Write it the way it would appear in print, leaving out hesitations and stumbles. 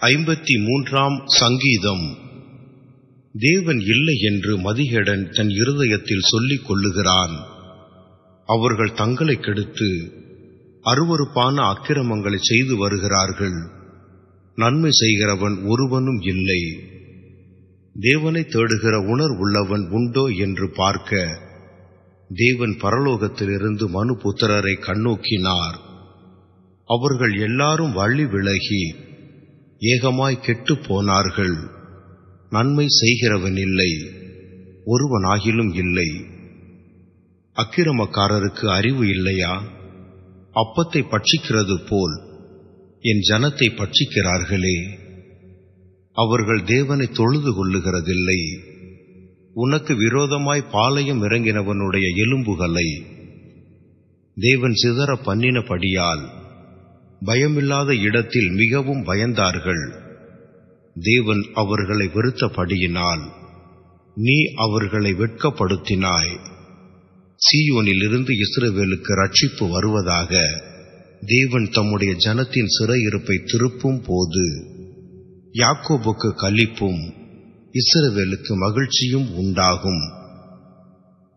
53 சங்கீதம். தேவன் இல்லை என்று மதிகேடன் தன் இருதயத்தில் சொல்லிக் கொள்ளுகிறான். அவர்கள் தங்களை கெடுத்து அருவருப்பான அக்கிரமங்களை செய்து வருகிறார்கள். நன்மை செய்கிறவன் ஒருவனும் இல்லை. தேவனை தேடுகிற உணர்வுள்ளவன் உண்டோ என்று பார்க்க தேவன் பரலோகத்திலிருந்து மனுபுத்திரரை கண்ணோக்கினார். அவர்கள் எல்லாரும் வழி விலகி ஏகமாய் கெட்டுப் போனார்கள். நன்மை செய்கிறவன் இல்லை, ஒருவனாகிலும் இல்லை. அக்கிரமக்காரருக்கு அறிவு இல்லையா? அப்பத்தை பட்சிக்கிறது போல் என் ஜனத்தை பட்சிக்கிறார்களே. அவர்கள் தேவனை தொழுது கொள்ளுகிறதில்லை. உனக்கு விரோதமாய் பாளையம் இறங்கினவனுடைய எலும்புகளை தேவன் சிதற பண்ணினபடியால் பயமில்லாத இடத்தில் மிகவும் பயந்தார்கள். தேவன் அவர்களை வெறுத்தபடியினால் நீ அவர்களை வெட்கப்படுத்தினாய். சீயோனிலிருந்து இஸ்ரவேலுக்கு ரட்சிப்பு வருவதாக தேவன் தம்முடைய ஜனத்தின் சிறையிருப்பை திருப்பும் போது யாக்கோபுக்கு களிப்பும் இஸ்ரவேலுக்கு மகிழ்ச்சியும் உண்டாகும்.